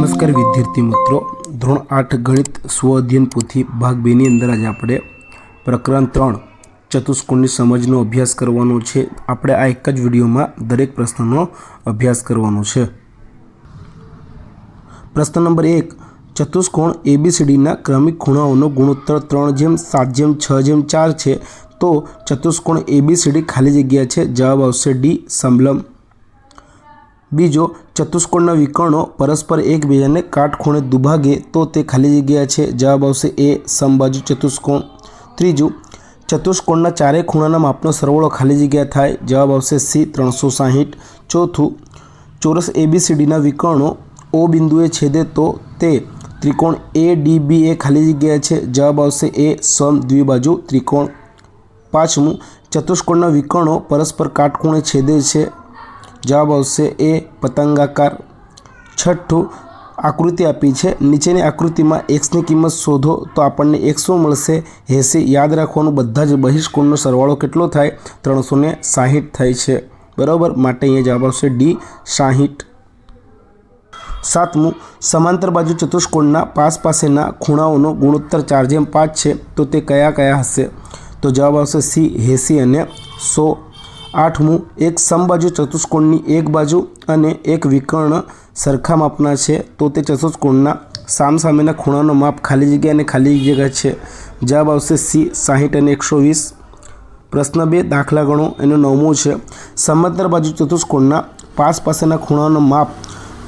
નમસ્કાર વિદ્યાર્થી મિત્રો, ધોરણ 8 ગણિત સ્વ અધ્યયન પોથી ભાગ 2 ની અંદર આજે આપણે પ્રકરણ 3 ચતુષ્કોણની સમજનો અભ્યાસ કરવાનો છે। આપણે આ એક જ વિડીયોમાં દરેક પ્રશ્નનો અભ્યાસ કરવાનો છે। પ્રશ્ન નંબર 1, ચતુષ્કોણ ABCDના ક્રમિક ખૂણાઓનો ગુણોત્તર 3:7:6:4 છે, તો ચતુષ્કોણ ABCD ખાલી જગ્યા છે, જવાબ આવશે ડી સમલંબ। बीजो चतुष्कोणना विकर्णों परस्पर एकबीजाने काटखूणे दुभागे तो ते खाली जग्या छे, जवाब आवशे ए समबाजु चतुष्कोण। त्रीजु चतुष्कोणना चारे खूणाना मापनो सरवाळो खाली जग्या थाय, जवाब आवशे सी 360। चौथुं चौरस ABCDना विकर्णों ओ बिंदुए छेदे तो ते त्रिकोण ADBA खाली जग्या छे, जवाब आवशे ए समद्विबाजु त्रिकोण। पांचमुं चतुष्कोणना विकर्णों परस्पर काटखूणे छेदे छे, जवाब आवशे ए पतंगाकार। छठ्ठું आकृति आपी है, नीचेनी आकृति में एक्स की किंमत शोधो तो आपने 100 मळशे 80। याद राखवानुं बधा ज बहिष्कोणनो सरवाळो केटलो थाय 360 थाय छे, बराबर, माटे अहींया जवाब आवशे डी 60। सातमुं समांतर बाजू चतुष्कोणना पास पासेना खूणाओनो गुणोत्तर 4:5 छे, तो ते कया कया हशे, तो जवाब आवशे सी 80 અને 100। आठमું एक समबाजु चतुष्कोणनी एक बाजू अने एक विकर्ण सरखा मापना है, तो ते चतुष्कोणना सामसामेना खूणानो माप खाली जग्या अने खाली जग्या है, जवाब आवशे सी 60 અને 120। प्रश्न 2 दाखला गणो, एनो 9मो है। समांतर बाजू चतुष्कोणना पास पासेना खूणानो माप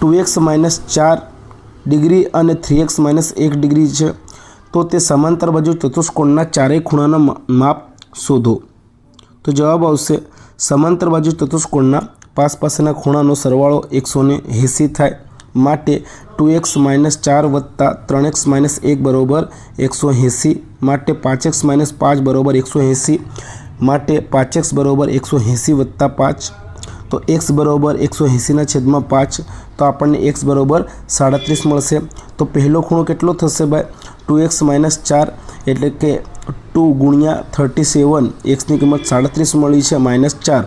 2x - 4 डिग्री अने 3x - 1 डिग्री है, तो ते समांतर बाजू चतुष्कोणना चारे खूणाना माप शोधो, तो जवाब आवशे समांतर बाजू चतुष्कोणना पास पासेना खूणानो सरवाळो 180 थाय, माटे 2x - 4 वत्ता 3x - 1 बरोबर 180, माटे 5x - 5 बरोबर 180, माटे 5x बरोबर 180 वत्ता 5, तो x बरोबर 180 छेदमां 5, तो आपने x बरोबर 37 मळशे। तो पहलो खूणो केटलो थशे भाई 2x - 4 एटले के 2 × 37, x की किंमत 37 मळी है -4,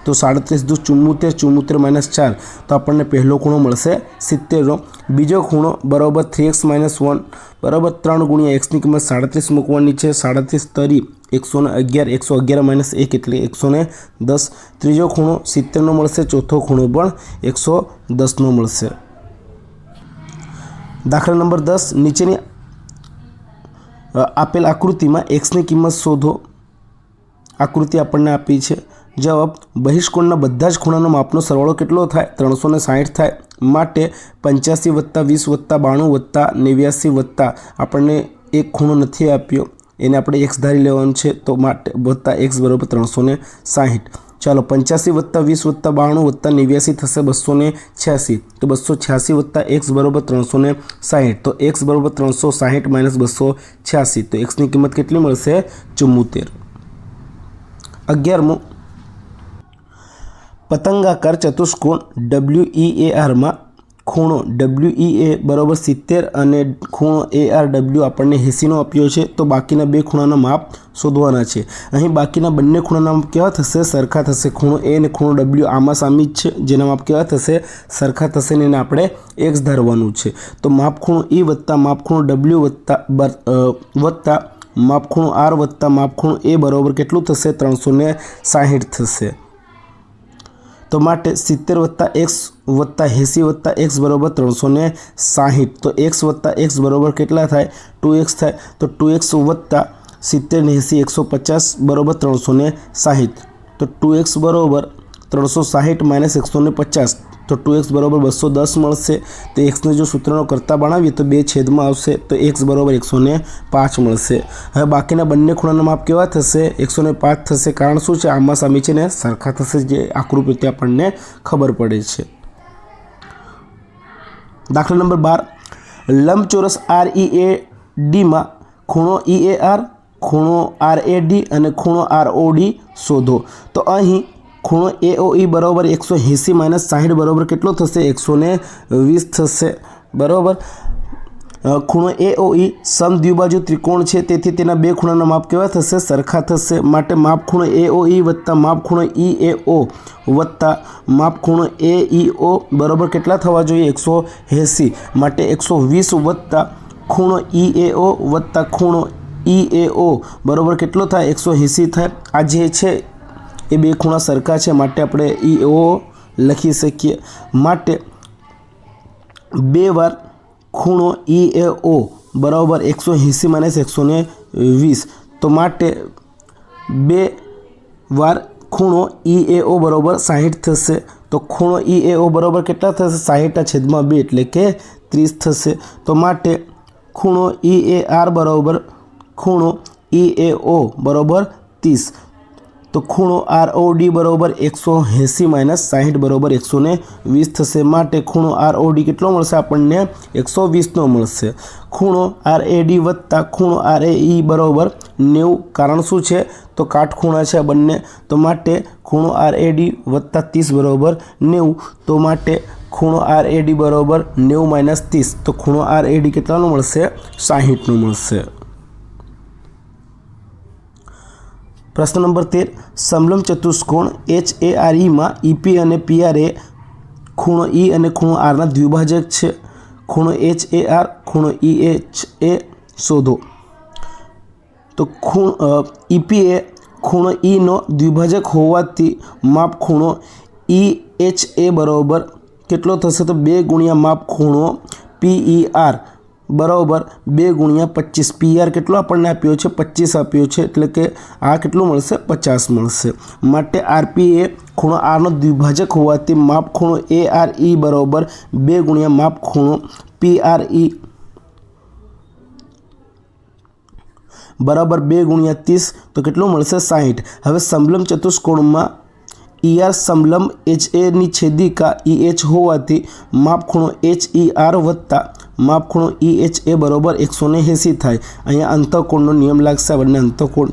तो 37 × 2 74, 74 - 4, तो आपने पहलो खूणो मळशे 70। बीजो खूणो बराबर 3x - 1 बराबर 3 × x की किंमत 37 मूकवानी है, 37 तरी 111, 111 - 1 एटले 110। त्रीजो खूणो 70 नो मळशे, चौथो खूणो पण 110 नो मळशे। दाखला नंबर 10, नीचेनी आपेल आकृति में एक्स की किंमत शोधो। आकृति आपने आपी है, जवाब बहिष्कोणना बधा ज खूणानो मापनो सरवाळो केटलो थाय 360 थाय, माटे 85 वत्ता 20 वत्ता 92 वत्ता 89 वत्ता आपने एक खूणो नथी आप्यो, एने आपणे एक्स धारी लेवानुं छे, तो माटे वत्ता एक्स बराबर 360। चलो 85 वत्ता 20 वत्ता 92 वत्ता 89 थशे 286, तो 286 वत्ता एक्स बराबर 360, तो एक्स बराबर 360 - 286, तो एक्स की किंमत केटली मळशे 74। 11मो पतंगाकार चतुष्कोण WEAR में खूणो WEA बराबर 70 અને ખૂણો ARW આપણને 80 નો આપ્યો છે, તો બાકીના બે ખૂણાના માપ શોધવાના છે। અહીં બાકીના બંને ખૂણાના માપ કેવા થશે, સરખા થશે। ખૂણો A અને ખૂણો W આમાં સામી જ છે, જેના માપ કેવા થશે, સરખા થશે ને એને આપણે x ધારવાનું છે। તો માપ ખૂણો E વત્તા માપ ખૂણો W વત્તા માપ ખૂણો R વત્તા માપ ખૂણો A બરાબર કેટલું થશે, 360 થશે। तो माटे 70 वत्ता x वत्ता 80 वत्ता x बराबर 360, तो x वत्ता x बराबर केटला थाय 2x थाय, तो 2x वत्ता 70 ने 80 150 बराबर 360, तो 2x बराबर 360 - 150, तो 2x बराबर 210 मळशे। तो x ने जो सूत्रनो करता बनावीए तो 2 छेदमां आवशे, तो x बराबर 105 मळशे। हवे बाकीना बंने खूणाना माप केवा थशे, 105 थशे, कारण शुं छे, आमा सामी छे ने सरखा थशे, जे आकृति आपणने खबर पड़े छे। दाखला नंबर 12, लंबचोरस READ में खूणो EAR, खूणो RAD અને ખૂણો ROD शोधो। तो अहीं खूणो AOE बराबर 180 - 60 बराबर केटलो थशे, 120 थशे, बराबर। ખૂણો AOE સમદ્વિબાજુ ત્રિકોણ છે, તેથી તેના બે ખૂણાના માપ કેવા થશે? સરખા થશે. માટે માપ ખૂણો AOE વત્તા માપ ખૂણો EAO વત્તા માપ ખૂણો AEO બરાબર કેટલા થવા જોઈએ? 180. માટે 120 વત્તા ખૂણો EAO વત્તા ખૂણો EAO બરાબર કેટલો થાય? 180 થાય. આ જે છે એ બે ખૂણા સરખા છે, માટે આપણે EAO લખી શકીએ. માટે બે વાર ખૂણો EAO બરાબર 180 માઇનસ 120. તો માટે બે વાર ખૂણો EAO બરાબર 60 થશે. તો ખૂણો EAO બરાબર કેટલા થશે? 60/2 એટલે કે 30 થશે. તો માટે ખૂણો EAR બરાબર ખૂણો EAO બરાબર 30. તો ખૂણો ROD બરાબર 180 માઇનસ 60 બરાબર 120 થશે. માટે ખૂણો ROD કેટલો મળશે આપણને? 120નો મળશે. ખૂણો RAD વત્તા ખૂણો RAE બરાબર 90. કારણ શું છે? તો કાટખૂણા છે બંને. તો માટે ખૂણો RAD વત્તા 30 બરાબર 90. તો માટે ખૂણો RAD બરાબર 90 માઇનસ 30. તો ખૂણો RAD કેટલાનો મળશે? 60નો મળશે. પ્રશ્ન નંબર 13. સમલંબ ચતુષ્કોણ HARE માં EP અને PR એ ખૂણો E અને ખૂણો R ના દ્વિભાજક છે. ખૂણો HAR ખૂણો EHA શોધો. તો EP એ ખૂણો E નો દ્વિભાજક હોવાથી માપ ખૂણો EHA બરાબર કેટલો થશે? તો 2 ગુણ્યા માપ ખૂણો PER બરાબર 2 ગુણ્યા 25. PR કેટલો આપણને આપ્યો છે? 25 આપ્યો છે, એટલે કે આ કેટલું મળશે? 50 મળશે. માટે RP એ ખૂણો R નો દ્વિભાજક હોવાથી માપ ખૂણો ARE બરાબર 2 ગુણ્યા માપ ખૂણો PRE બરાબર 2 ગુણ્યા 30. તો કેટલું મળશે? 60. હવે સમલંબ ચતુષ્કોણમાં ER સમલંબ HA ની છેદિકા EH હોવાથી માપ ખૂણો HER વત્તા માપ ખૂણો EHA બરાબર 180 થાય. અહીંયા અંતઃકોણનો નિયમ લાગશે. આ બંને અંતઃકોણ.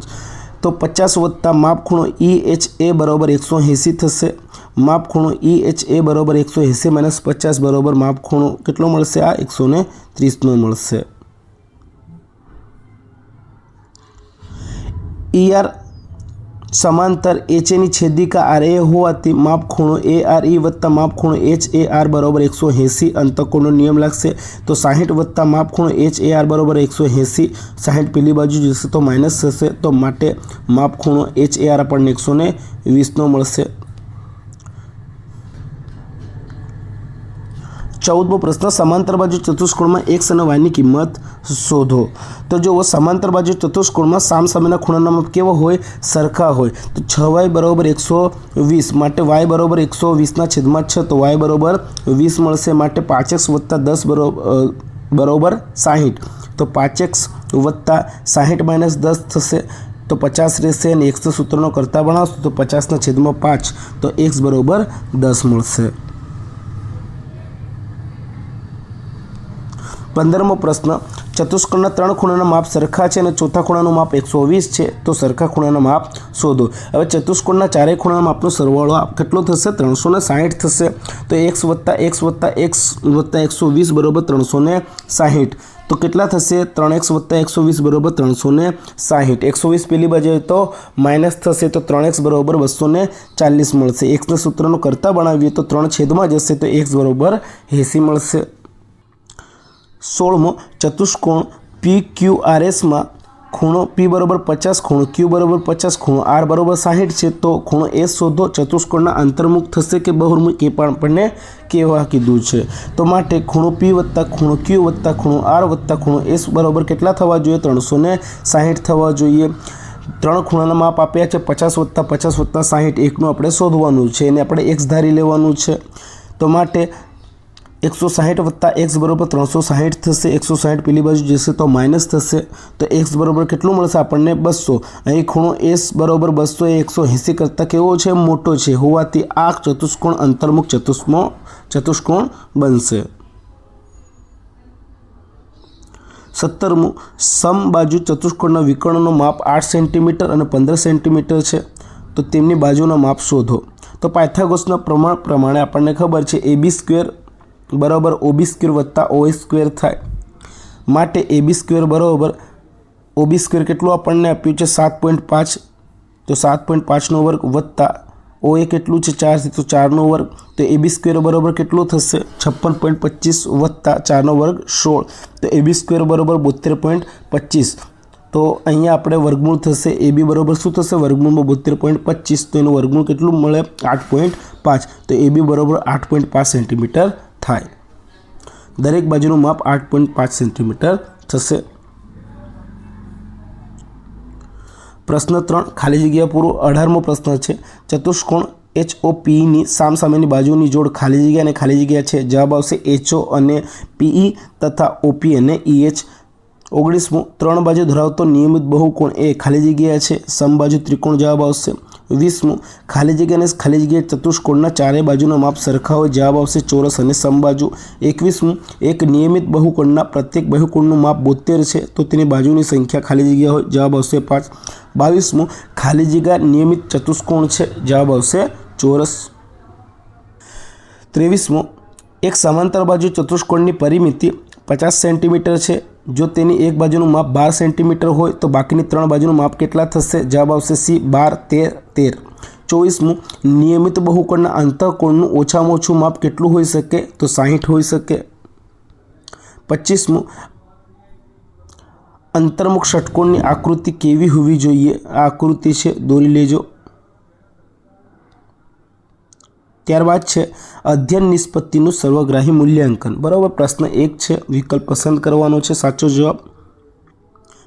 તો 50 વત્તા માપ ખૂણો EHA બરાબર 180 થશે. માપ ખૂણો EHA બરાબર 180 માઇનસ 50 બરાબર માપ ખૂણો કેટલો મળશે? આ 130નો મળશે. ER સમાંતર HA ની છેદિકા RA હોવાથી માપ ખૂણો ARE વત્તા માપ ખૂણો HAR બરાબર 180. અંતઃકોણનો નિયમ લાગશે. તો 60 વત્તા માપ ખૂણો HAR બરાબર 180. 60 પેલી બાજુ જશે તો માઇનસ થશે. તો માટે માપ ખૂણો HAR આપણને 120નો મળશે. 14મો પ્રશ્ન. સમાંતર બાજુ ચતુષ્કોણમાં x અને y ની કિંમત શોધો. તો જો સમાંતર બાજુ ચતુષ્કોણમાં સામસામેના ખૂણાના માપ કેવા હોય? સરખા હોય. તો 6y બરાબર 120. માટે y બરાબર 120ના છેદમાં 6. તો y બરાબર 20 મળશે. માટે 5x વત્તા 10 બરાબર 60. તો 5x વત્તા 60 માઇનસ 10 થશે. તો 50 રહેશે. અને x સૂત્રનો કરતા બનાવશો તો 50ના છેદમાં 5. તો x બરાબર 10 મળશે. 15મો પ્રશ્ન. ચતુષ્કોણના 3 ખૂણાના માપ સરખા છે અને ચોથા ખૂણાનું માપ 120 છે. તો સરખા ખૂણાના માપ શોધો. હવે ચતુષ્કોણના ચારેય ખૂણાના માપનો સરવાળો કેટલો થશે? 360 થશે. તો x વત્તા x વત્તા x વત્તા 120 બરાબર 360. તો કેટલા થશે? 3x વત્તા 120 બરાબર 360. 120 પેલી બાજુ તો માઇનસ થશે. તો 3x બરાબર 240 મળશે. xના સૂત્રનો કરતા બનાવીએ તો 3 છેદમાં જશે. તો x બરાબર 80 મળશે. 16મો. ચતુષ્કોણ PQRS માં ખૂણો P બરાબર 50, ખૂણો Q બરાબર 50, ખૂણો R બરાબર 60 છે. તો ખૂણો S શોધો. ચતુષ્કોણના અંતર્મુખ થશે કે બહિર્મુખ એ પણ આપણને કહેવા કીધું છે. તો માટે ખૂણો P વત્તા ખૂણો Q વત્તા ખૂણો R વત્તા ખૂણો S બરાબર કેટલા થવા જોઈએ? 360 થવા જોઈએ. 3 ખૂણાના માપ આપ્યા છે 50 વત્તા 50 વત્તા 60. એકનું આપણે શોધવાનું છે. એને આપણે x ધારી લેવાનું છે. તો માટે 160 વત્તા x બરાબર 360 થશે. 160 પેલી બાજુ જશે તો માઇનસ થશે. તો x બરાબર કેટલું મળશે આપણને? 200. અહીં ખૂણો S બરાબર 200 એ 180 કરતાં કેવો છે? મોટો છે. હોવાથી આ ચતુષ્કોણ અંતર્મુખ ચતુષ્કોણ બનશે. 17મું. સમબાજુ ચતુષ્કોણના વિકર્ણોનો માપ 8 સેન્ટીમીટર અને 15 સેન્ટીમીટર છે. તો તેમની બાજુના માપ શોધો. તો પાયથાગોરસના પ્રમાણ પ્રમાણે આપણને ખબર છે AB² બરાબર OB² વત્તા OA² થાય. માટે AB² બરાબર OB² કેટલું આપણને આપ્યું છે 7.5, તો 7.5નો વર્ગ વત્તા OA કેટલું છે 4 છે, તો 4નો વર્ગ, તો AB² બરાબર કેટલું થશે 56.25 વત્તા 4નો વર્ગ 16, તો AB² બરાબર 72.25. તો અહીંયા આપણે વર્ગમૂળ થશે AB બરાબર શું થશે વર્ગમૂળમાં 72.25, તો એનું વર્ગમૂળ કેટલું મળે 8.5, તો AB બરાબર 8.5 સેન્ટીમીટર થાય. દરેક બાજુનું માપ 8.5 સેન્ટીમીટર થશે. પ્રશ્ન 3 ખાલી જગ્યા પૂરો. 18મો પ્રશ્ન છે ચતુષ્કોણ HOPની સામસામેની બાજુની જોડ ખાલી જગ્યા અને ખાલી જગ્યા છે. જવાબ આવશે HO અને PE તથા OP અને EH. 19મો 3 બાજુ ધરાવતો નિયમિત બહુકોણ એ ખાલી જગ્યા છે સમબાજુ ત્રિકોણ. જવાબ આવશે. 20મો ખાલી જગ્યા અને ખાલી જગ્યા ચતુષ્કોણના ચારે બાજુના માપ સરખા હોય. જવાબ આવશે ચોરસ અને સમબાજુ. 21મો એક નિયમિત બહુકોણના પ્રત્યેક બહુકોણનું માપ 72 છે તો તેની બાજુની સંખ્યા ખાલી જગ્યા હોય. જવાબ આવશે 5. 22મો ખાલી જગ્યા નિયમિત ચતુષ્કોણ છે. જવાબ આવશે ચોરસ. 23મો એક સમાંતર બાજુ ચતુષ્કોણની પરિમિતિ 50 સેન્ટીમીટર છે. જો તેની એક બાજુનું માપ 12 સેન્ટીમીટર હોય તો બાકીની 3 બાજુનું માપ કેટલા થશે? જવાબ આવશે C 12, 13. 24મું નિયમિત બહુકોણના અંતઃકોણનું ઓછામાં ઓછું માપ કેટલું હોઈ શકે? તો 60 હોઈ શકે. 25મું અંતર્મુખ ષટકોણની આકૃતિ કેવી હોવી જોઈએ? આ આકૃતિ છે, દોરી લેજો. ત્યારબાદ છે અધ્યયન નિષ્પત્તિનું સર્વગ્રાહી મૂલ્યાંકન. બરાબર, પ્રશ્ન 1 છે, વિકલ્પ પસંદ કરવાનો છે સાચો જવાબ.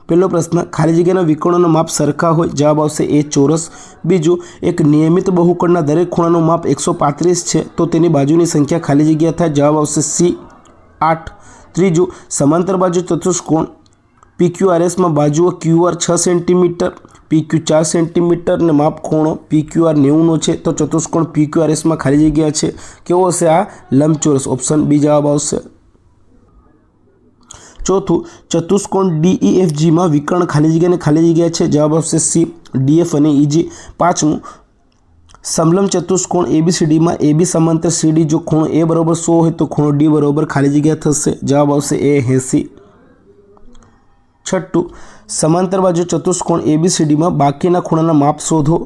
પહેલો પ્રશ્ન ખાલી જગ્યાના વિકર્ણોના માપ સરખા હોય. જવાબ આવશે A ચોરસ. બીજું એક નિયમિત બહુકોણના દરેક ખૂણાનું માપ 135 છે તો તેની બાજુની સંખ્યા ખાલી જગ્યા થાય. જવાબ આવશે C 8. ત્રીજું સમાંતર બાજુ ચતુષ્કોણ PQRSમાં બાજુઓ QR 6 સેન્ટીમીટર, PQ 4 સેન્ટીમીટર ને માપ ખૂણો PQR 90નો છે તો ચતુષ્કોણ PQRSમાં ખાલી જગ્યા છે કેવો હશે? આ લંબચોરસ. ઓપ્શન બી જવાબ આવશે. ચોથું ચતુષ્કોણ DEFGમાં વિકર્ણ ખાલી જગ્યા અને ખાલી જગ્યા છે. જવાબ આવશે C DF અને EG. પાંચમું સમલંબ ચતુષ્કોણ ABCDમાં AB સમાંતર CD જો ખૂણો A બરાબર 100 હોય તો ખૂણો D બરાબર ખાલી જગ્યા થશે. જવાબ આવશે A 80. છઠ્ઠું સમાંતર બાજુ ચતુષ્કોણ ABCDમાં બાકીના ખૂણાના માપ શોધો.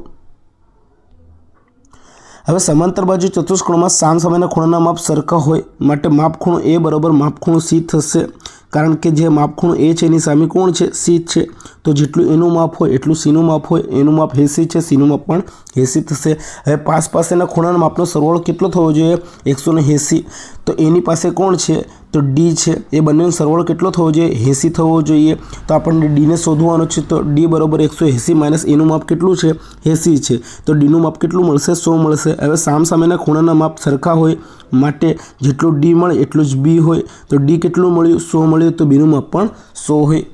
હવે સમાંતર બાજુ ચતુષ્કોણમાં સામસામેના ખૂણાના માપ સરખા હોય માટે માપ ખૂણો A બરાબર માપ ખૂણો C થશે. કારણ કે જે માપ ખૂણો A છે એની સામે કોણ છે? C છે. તો જેટલું એનું માપ હોય એટલું Cનું માપ હોય. એનું માપ 80 છે, Cનું માપ પણ 80 થશે. હવે પાસેના ખૂણાના માપનો સરવાળો કેટલો થવો જોઈએ? 180. તો એની પાસે કોણ છે? તો D છે. એ બંનેનો સરવાળો કેટલો થવો જોઈએ? 80 થવો જોઈએ. તો આપણને Dને શોધવાનો છે. તો D બરાબર 180 માઇનસ એનું માપ કેટલું છે? 80 છે. તો Dનું માપ કેટલું મળશે? 100 મળશે. હવે સામસામેના ખૂણાના માપ સરખા હોય માટે જેટલું D મળે એટલું જ B હોય. તો D કેટલું મળ્યું? 100 મળ્યું. તો Bનું માપ પણ 100 હોય.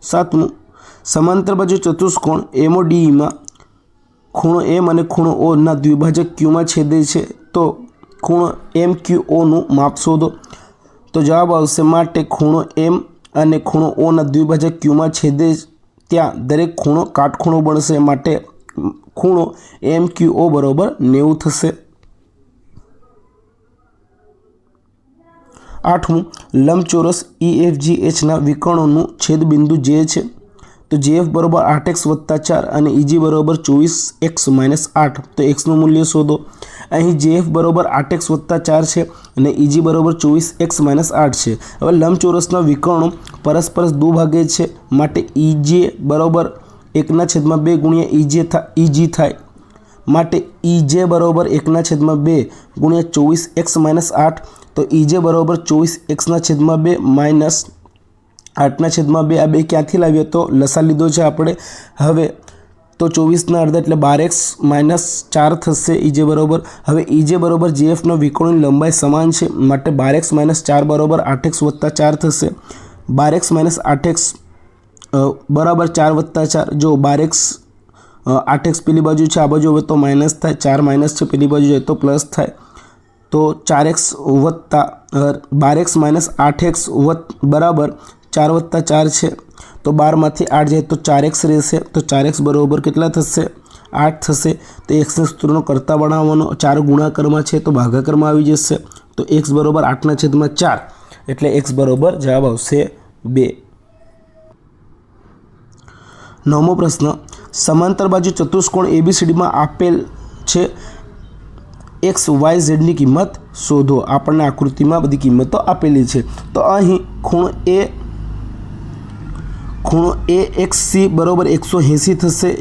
સાતમું સમાંતર બાજુ ચતુષ્કોણ MODEમાં ખૂણો M અને ખૂણો O ના દ્વિભાજક Qમાં છેદે છે તો ખૂણો MQOનું માપ શોધો. તો જવાબ આવશે માટે ખૂણો M અને ખૂણો O ના દ્વિભાજક Qમાં છેદે ત્યાં દરેક ખૂણો કાટખૂણો બનશે માટે ખૂણો MQO બરાબર 90 થશે. આઠમું લંબચોરસ EFGHના વિકર્ણોનું છેદબિંદુ J છે તો JF બરાબર 8x વત્તા 4 અને EG બરાબર 24x માઇનસ 8. તો xનું મૂલ્ય શોધો. અહીં JF બરાબર 8x વત્તા 4 છે અને EG બરાબર 24x માઇનસ 8 છે. હવે લંબચોરસના વિકર્ણો પરસ્પર દુભાગે છે માટે EJ બરાબર 1/2 ગુણ્યા EG થાય માટે EJ બરાબર 1/2 ગુણ્યા 24x માઇનસ 8. તો EJ બરાબર 24x/2 માઇનસ 8/2. આ બે ક્યાંથી લાવ્યો? તો લસા લીધો છે આપણે. હવે તો 24ના અડધા એટલે 12x માઇનસ 4 થશે EJ બરાબર. હવે EJ બરાબર JFનો વિકર્ણોની લંબાઈ સમાન છે માટે 12x માઇનસ 4 બરાબર 8x વત્તા 4 થશે. 12x માઇનસ 8x બરાબર 4 વત્તા 4. જો 12x 8x પેલી બાજુ છે, આ બાજુ હવે તો માઇનસ થાય. 4 માઇનસ છે પેલી બાજુ જાય તો પ્લસ થાય. તો 4x વત્તા 12x માઇનસ 8x બરાબર 4 વત્તા 4 છે તો 12માંથી 8 જાય તો 4x રહેશે. તો 4x બરાબર કેટલા થશે? 8 થશે. તો xના સૂત્રનો કરતા બનાવવાનો 4 ગુણાકારમાં છે તો ભાગાકારમાં આવી જશે. તો x બરાબર 8/4 એટલે x બરોબર જવાબ આવશે 2. 9મો પ્રશ્ન, સમાંતર બાજુ ચતુષ્કોણ ABCDમાં આપેલ છે x y z ની કિંમત શોધો. આપણને આકૃતિમાં બધી કિંમતો આપેલી છે. તો અહીં ખૂણો AXC બરાબર 180 થશે.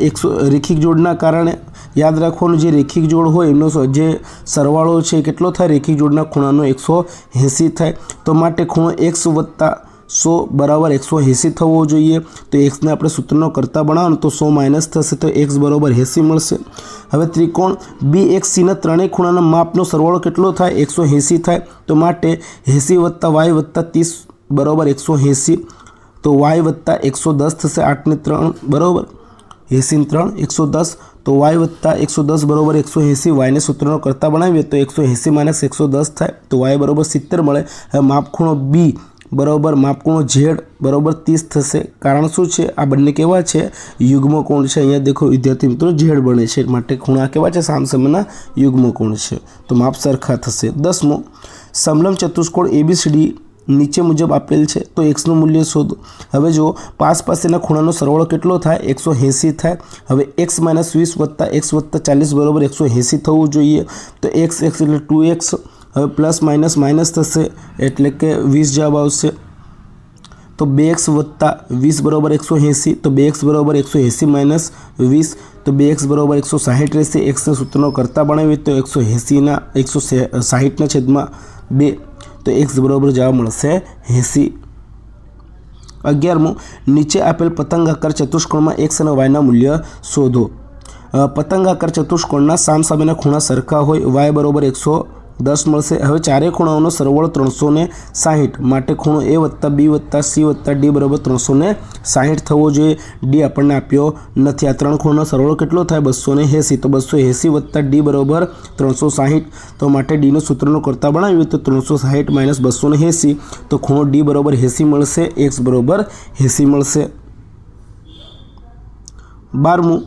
રેખિક જોડના કારણે યાદ રાખવાનું, જે રેખિક જોડ હોય એમનો જે સરવાળો છે કેટલો થાય, રેખિક જોડના ખૂણાનો 180 થાય. તો માટે ખૂણો x વત્તા 100 બરાબર 180 થવો જોઈએ. તો xને આપણે સૂત્રનો કરતા બનાવવાનો તો 100 માઇનસ થશે, તો x બરાબર 80 મળશે. હવે ત્રિકોણ BXCના ત્રણેય ખૂણાના માપનો સરવાળો કેટલો થાય, 180 થાય. તો માટે 80 વત્તા y વત્તા 30 બરાબર 180. તો y વત્તા 110 થશે. 8 ને 3 બરાબર 80 ને 3 110. તો y વત્તા 110 બરાબર 180. yને સૂત્રનો કરતા બનાવીએ તો 180 માઇનસ 110 થાય. તો y બરાબર 70 મળે. હવે માપખૂણો B બરાબર માપખૂણો Z બરાબર 30 થશે. કારણ શું છે, આ બંને કેવા છે, યુગ્મ કોણ છે. અહીંયા દેખો વિદ્યાર્થી મિત્રો Z બને છે, માટે ખૂણા કેવા છે, સામસામેના યુગ્મ કોણ છે. તો માપ સરખા થશે. 10મો, સમલંબ ચતુષ્કોણ ABCD નીચે મુજબ આપેલ છે, તો xનું મૂલ્ય શોધો. હવે જો પાસેના ખૂણાનો સરવાળો કેટલો થાય, 180 થાય. હવે x - 20 વત્તા x વત્તા 40 બરાબર 180 થવું જોઈએ. તો x એટલે 2x. હવે પ્લસ માઇનસ થશે એટલે કે 20 જવાબ આવશે. તો 2x વત્તા 20 બરાબર 180. તો 2x બરાબર 180 માઇનસ 20. તો 2x બરાબર 160 રહેશે. xને સૂત્રનો કરતા બનાવીએ તો 160ના છેદમાં 2. તો x બરાબર જવાબ મળશે 80. 11મો, નીચે આપેલ પતંગાકાર ચતુષ્કોણમાં x અને yના મૂલ્ય શોધો. પતંગાકાર ચતુષ્કોણના સામસામેના ખૂણા સરખા હોય. y બરાબર 110 મળશે. હવે ચારેય ખૂણાઓનો સરવાળો 360. માટે ખૂણો A વત્તા B વત્તા C વત્તા D બરાબર 360 થવો જોઈએ. D આપણને આપ્યો નથી. આ ત્રણ ખૂણાનો સરવાળો કેટલો થાય, 280. તો 280 વત્તા D બરાબર 360. તો માટે Dનો સૂત્રનો કરતા બનાવીએ તો 360 માઇનસ 280. તો ખૂણો D બરાબર 80 મળશે. x બરાબર 80 મળશે. 12મું,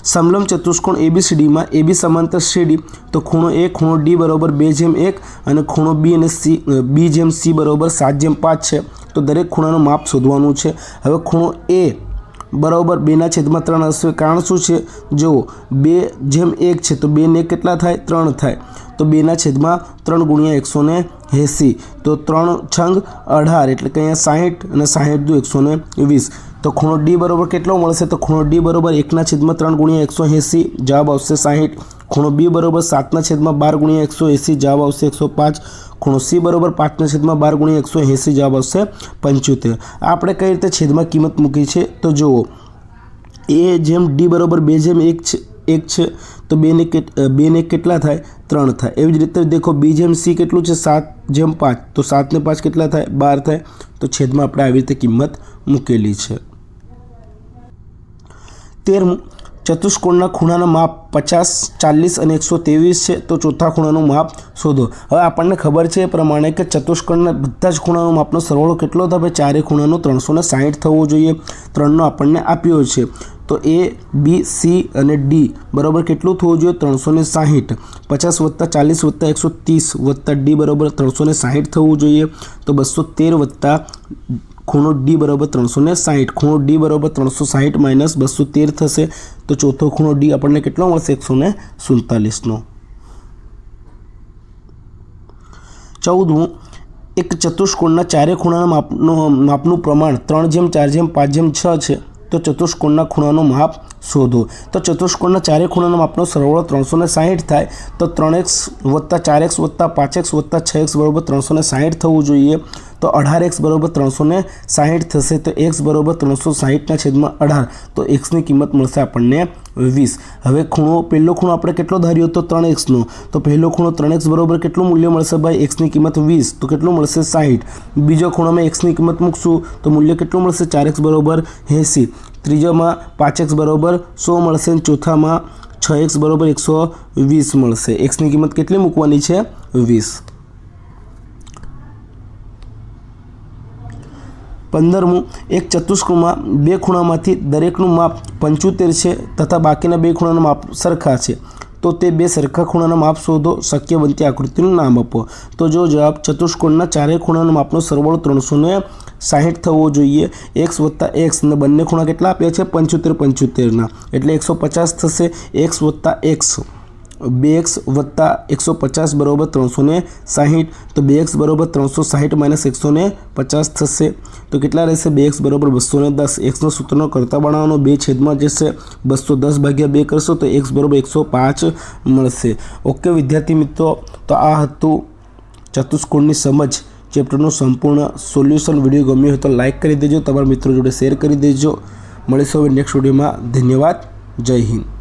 સમલંબ ચતુષ્કોણ ABCDમાં AB સમાંતર CD. તો ખૂણો A ખૂણો D બરાબર 2/1 અને ખૂણો B અને C બરાબર 7/5 છે. તો દરેક ખૂણાનો માપ શોધવાનું છે. હવે ખૂણો A બરાબર 2/3 હશે. કારણ શું છે, જો 2/1 છે તો 2 ને કેટલા થાય, 3 થાય. તો 2/3 ગુણ્યા 180. તો 3 છંગ 18 એટલે કે અહીંયા 60 અને 60 દુ 120. તો ખૂણો D બરાબર કેટલો મળશે, તો ખૂણો D બરાબર 1/3 ગુણ્યા 180 જવાબ આવશે 60. ખૂણો B બરાબર 7/12 ગુણ્યા 180 જવાબ આવશે 105. ખૂણો C બરાબર 5/12 ગુણ્યા 180 જવાબ આવશે 75. આપણે કઈ રીતે છેદમાં કિંમત મૂકી છે, તો જુઓ A જેમ D બરાબર 2/1 છે તો 2 ને કેટલા થાય, 3 થાય. એવી જ રીતે દેખો B જેમ C કેટલું છે, 7/5. તો 7 ને 5 કેટલા થાય, 12 થાય. તો છેદમાં આપણે આવી રીતે કિંમત મૂકેલી છે. 13મું, ચતુષ્કોણના ખૂણાના માપ 50, 40 અને 123 છે. તો ચોથા ખૂણાનું માપ શોધો. હવે આપણને ખબર છે એ પ્રમાણે કે ચતુષ્કોણના બધા જ ખૂણાનો માપનો સરવાળો કેટલો થાય, ચારે ખૂણાનો 360 થવો જોઈએ. 3નો આપણને આપ્યો છે. તો A, B, C અને D બરાબર કેટલું થવું જોઈએ, 360. 50 વત્તા 40 વત્તા 130 વત્તા D બરાબર 360 થવું જોઈએ. તો 213 વત્તા ખૂણો D બરાબર 360. ખૂણો D બરાબર 360 માઇનસ 213 થશે. તો ચોથો ખૂણો D આપણને કેટલો મળશે, 147નો. 14મું, એક ચતુષ્કોણના ચારે ખૂણાના માપનું પ્રમાણ 3/4/5/6 છે. તો ચતુષ્કોણના ખૂણાનો માપ શોધો. તો ચતુષ્કોણના ચારે ખૂણાના માપનો સરવાળો 360 થાય. તો 3x વત્તા 4x વત્તા 5x વત્તા 6x બરાબર 360 થવું જોઈએ. તો 18x બરાબર 360 થશે. તો x બરાબર 360ના છેદમાં 18. તો xની કિંમત મળશે આપણને 20. હવે પહેલો ખૂણો આપણે કેટલો ધાર્યો હતો, 3x નો. તો પહેલો ખૂણો 3x બરાબર કેટલું મૂલ્ય મળશે ભાઈ, xની કિંમત 20. તો કેટલું મળશે, 60. બીજો ખૂણામાં xની કિંમત મૂકશું તો મૂલ્ય કેટલું મળશે, 4x બરાબર 80. ત્રીજામાં 5x બરાબર 100 મળશે. ચોથામાં 6x બરાબર 120 મળશે. xની કિંમત કેટલી મૂકવાની છે, 20. 15મું, એક ચતુષ્કોણમાં બે ખૂણામાંથી દરેકનું માપ 75 છે તથા બાકીના બે ખૂણાના માપ સરખા છે. तो ते बे सरखा खूणाना माप शोधो, शक्य बनती आकृतिનું નામ આપો। तो जो जवाब चतुष्कोणના ચારે ખૂણાના માપનો સરવાળો 360 થવો જોઈએ। x + x ને બંને ખૂણા કેટલા આપ્યા છે 75 75 ના, એટલે 150 થશે। x + x 2x + 150 बराबर 360, तो 2x बराबर 360 - 150 થશે। तो કેટલા રહેશે 2x बराबर 210। x सूत्रનો કરતા બનાવવાનો 2 છેદમાં જશે 210 ભાગ્યા 2 કરશો તો x बराबर 105 મળશે। ઓકે વિદ્યાર્થી મિત્રો, તો આ હતું ચતુષ્કોણની સમજ ચેપ્ટરનું સંપૂર્ણ સોલ્યુશન। વિડીયો ગમ્યો હોય તો લાઇક કરી દેજો, તમારા મિત્રો જોડે શેર કરી દેજો। મળીશું હવે નેક્સ્ટ વિડીયોમાં। ધન્યવાદ, જય હિન્દ।